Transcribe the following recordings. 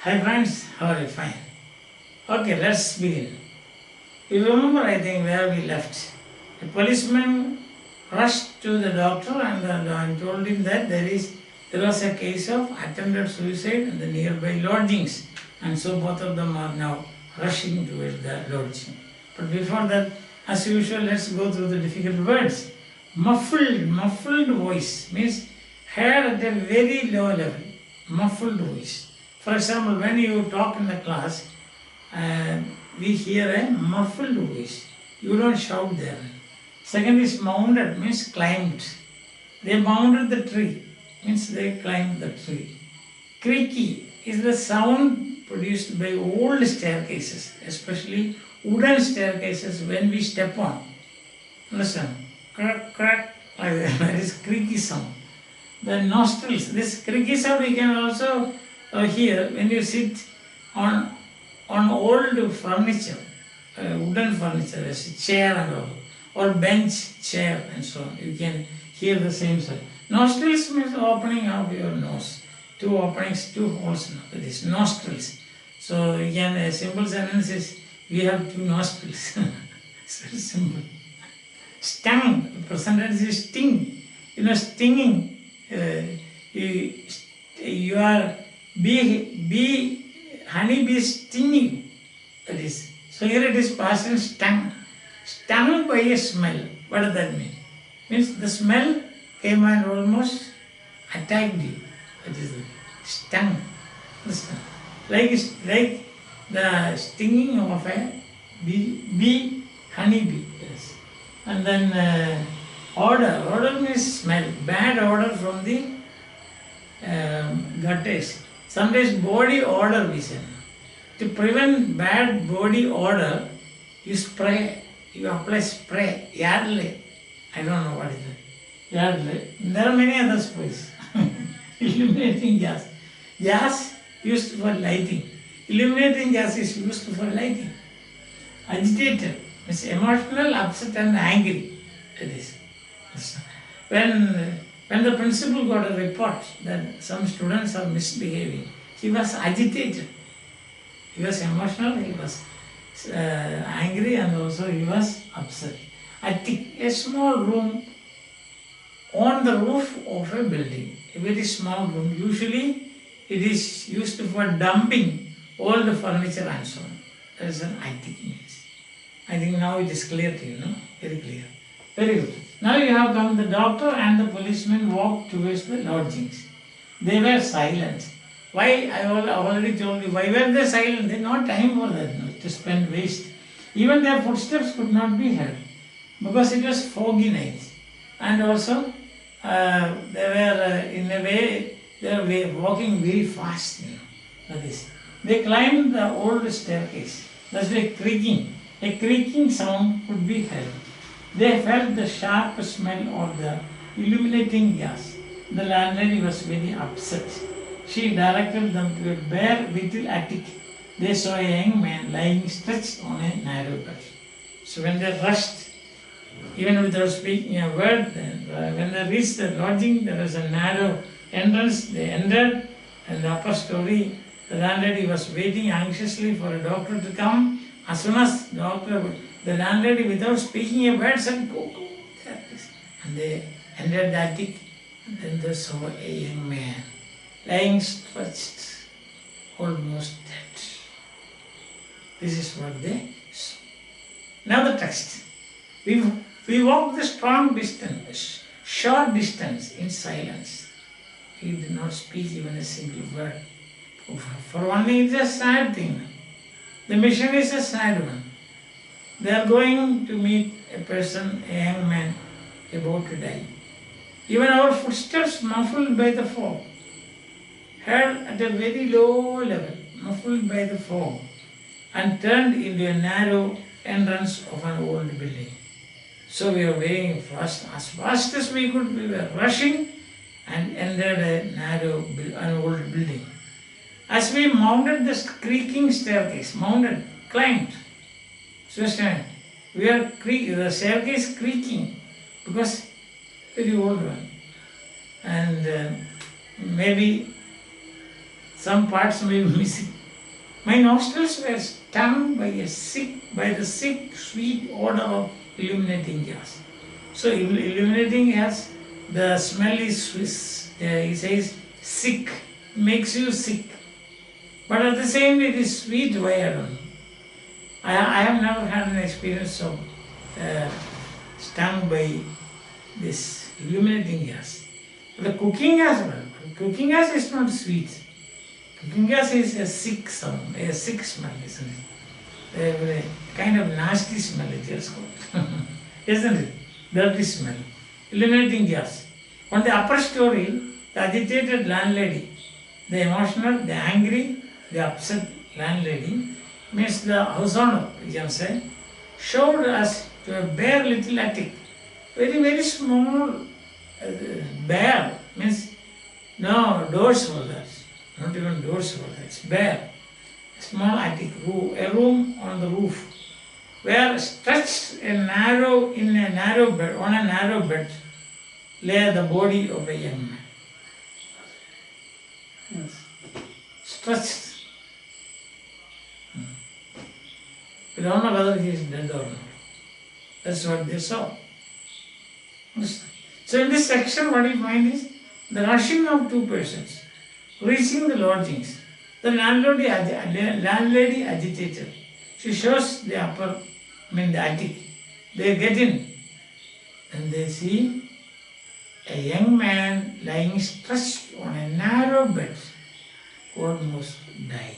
Hi friends, how are you? Fine. Okay, let's begin. You remember, I think, where we left. A policeman rushed to the doctor and told him that there was a case of attempted suicide in the nearby lodgings, and so both of them are now rushing towards the lodging. But before that, as usual, let's go through the difficult words. Muffled voice means heard at a very low level. Muffled voice. For example, when you talk in the class, we hear a muffled voice. You don't shout there. Second is mounted, means climbed. They mounted the tree, means they climbed the tree. Creaky is the sound produced by old staircases, especially wooden staircases when we step on. Understand? Crack, crack, like that. That is creaky sound. The nostrils, this creaky sound you can also hear when you sit on old furniture, wooden furniture, as a chair and all, or bench, chair and so on. You can hear the same sound. Nostrils means opening of your nose. Two openings, two holes, that is nostrils. So again, a simple sentence is, we have two nostrils. It's very simple. Stung, present tense is sting. You know, stinging. You are honeybee stinging. That is. So here it is past tense stung. Stung by a smell. What does that mean? Means the smell came and almost attacked you. That is stung. Understand? Like the stinging of a honeybee. Yes. And then odor. Odor means smell. Bad odor from the gutters. Sometimes body odor we say. To prevent bad body odor, you spray. You apply spray. Yardley. I don't know what is it. Yardley. There are many other sprays. Illuminating gas. Gas used for lighting. Illuminating gas is used for lighting. Agitated means emotional, upset and angry. It is. When the principal got a report that some students are misbehaving, he was agitated. He was emotional, he was angry, and also he was upset. Attic, a small room on the roof of a building. A very small room. Usually it is used for dumping all the furniture and so on. That is an attic means. I think now it is clear to you, no? Very clear. Very good. Now you have come, the doctor and the policeman walked towards the lodgings. They were silent. Why? I already told you. Why were they silent? They had no time for that, no, to spend waste. Even their footsteps could not be heard because it was foggy night. And also, they were in a way, they were walking very fast, you know. That is. They climbed the old staircase. That's why a creaking sound could be heard. They felt the sharp smell of the illuminating gas. The landlady was very upset. She directed them to a bare little attic. They saw a young man lying stretched on a narrow bed. So when they rushed, even without speaking a word, when they reached the lodging, there was a narrow entrance. They entered, and the upper story, the landlady was waiting anxiously for a doctor to come. As soon as the landlady, without speaking a word, said, go, there it is. And they entered the attic, and then they saw a young man lying stretched, almost dead. This is what they saw. Now the text. We walked the short distance in silence. He did not speak even a single word. For one thing, it's a sad thing. The mission is a sad one. They are going to meet a person, a young man, about to die. Even our footsteps muffled by the fog, heard at a very low level, muffled by the fog, and turned into a narrow entrance of an old building. So we were very fast, as fast as we could, we were rushing and entered an old building. As we mounted this creaking staircase, climbed, so the staircase creaking because very old one, and maybe some parts may be missing. My nostrils were stung by the sick, sweet odor of illuminating gas. So illuminating gas, the smell is Swiss. He says sick, makes you sick. But at the same way, it is sweet. Why I don't know. I have never had an experience of stung by this illuminating gas. But the cooking gas, cooking gas is not sweet. Cooking gas is a sick sound, a sick smell, isn't it? A kind of nasty smell it is called, isn't it? Dirty smell. Illuminating gas. On the upper story, the agitated landlady, the emotional, the angry, the upset landlady, means the house owner, you can say, showed us to a bare little attic. Very, very small, bare, means no doors for that. Not even doors for that. It's bare. Small attic, a room on the roof, where stretched in a narrow bed, on a narrow bed, lay the body of a young man. Yes. Stretched. We don't know whether he is dead or not. That's what they saw. So in this section, what we find is the rushing of two persons, reaching the lodgings. The landlady agitated. She shows the the attic. They get in and they see a young man lying stretched on a narrow bed, almost dying.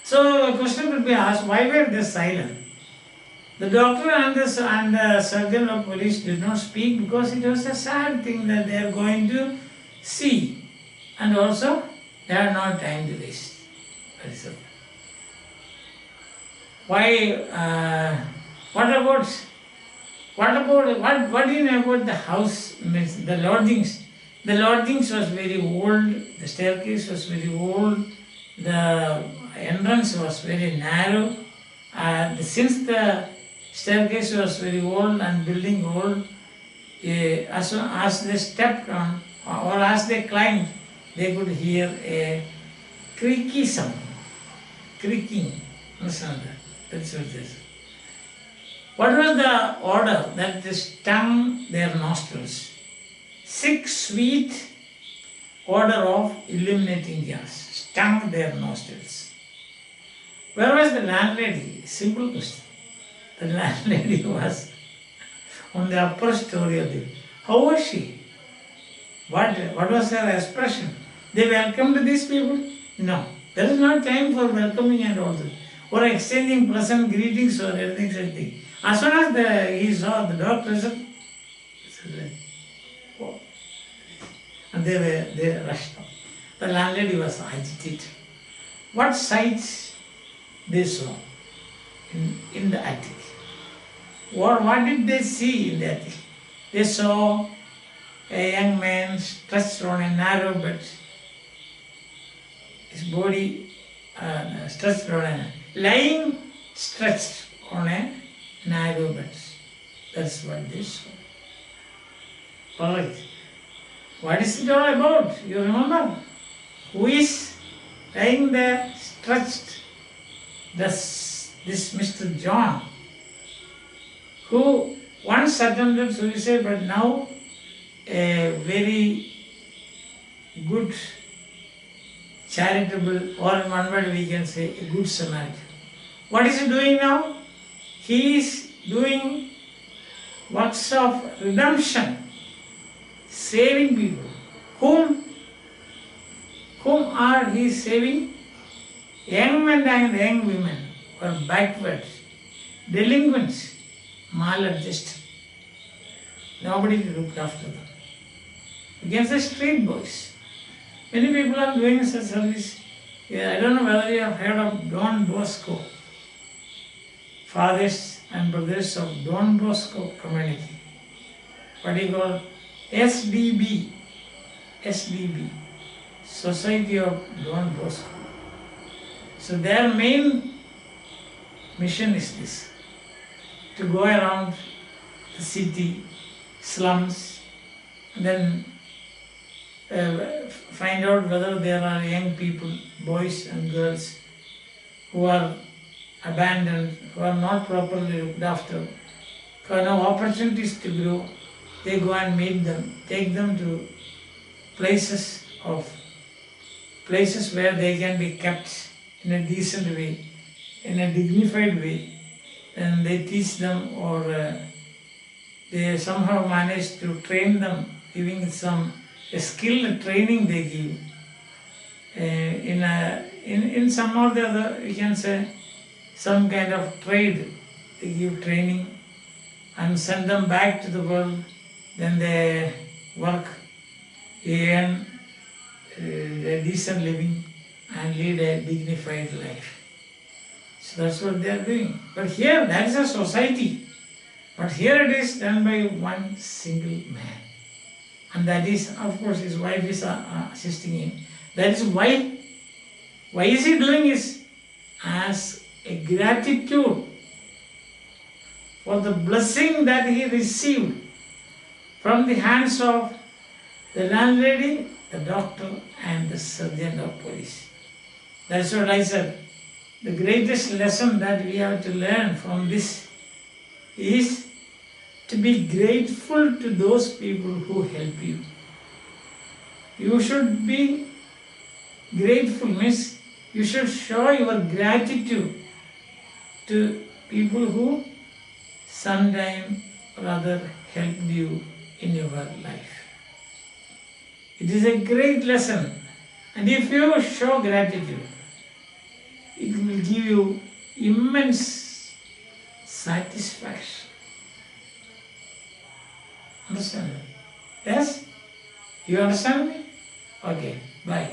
So the question could be asked, why were they silent? The doctor and the surgeon of police did not speak because it was a sad thing that they are going to see, and also they had no time to waste. That is all. Why? What do you know about the house? Means the lodgings. The lodgings was very old. The staircase was very old. The entrance was very narrow. Since the staircase was very old and building old, as they stepped on or as they climbed, they could hear a creaky sound, creaking. Understand that? That's what it is. What was the odor that stung their nostrils? Sick, sweet odor of illuminating gas stung their nostrils. Where was the landlady? Simple question. The landlady was on the upper story of the. How was she? What was her expression? They welcomed these people? No. There is no time for welcoming and all that, or exchanging pleasant greetings or anything such thing. As soon as he saw the doctor, said, oh. And they rushed out. The landlady was agitated. What sights they saw in the attic? Or what did they see in the attic? They saw a young man stretched on a narrow bed. His body lying stretched on a narrow bed. That's what they saw. Alright. What is it all about? You remember? Who is lying there stretched? This Mr. John, who once attempted suicide, but now a very good, charitable, or in one word we can say a good Samaritan. What is he doing now? He is doing works of redemption, saving people. Whom are he saving? Young men and young women who are backward, delinquents, maladjusted. Nobody looked after them. Against the street boys. Many people are doing such service. I don't know whether you have heard of Don Bosco. Fathers and brothers of Don Bosco community. What do you call? SDB. Society of Don Bosco. So their main mission is this, to go around the city, slums, and then find out whether there are young people, boys and girls, who are abandoned, who are not properly looked after, who have no opportunities to grow. They go and meet them, take them to places where they can be kept in a decent way, in a dignified way, and they teach them, or they somehow manage to train them, giving a skill training they give. In some or the other, you can say, some kind of trade, they give training and send them back to the world. Then they work, earn a decent living and lead a dignified life. So that's what they are doing. But here, that is a society. But here it is done by one single man. And that is, of course, his wife is assisting him. That is why is he doing this? As a gratitude for the blessing that he received from the hands of the landlady, the doctor, and the sergeant of police. That's what I said. The greatest lesson that we have to learn from this is to be grateful to those people who help you. You should be grateful, means you should show your gratitude to people who sometime or other helped you in your life. It is a great lesson, and if you show gratitude, it will give you immense satisfaction. Understand? Yes? You understand me? Okay, bye.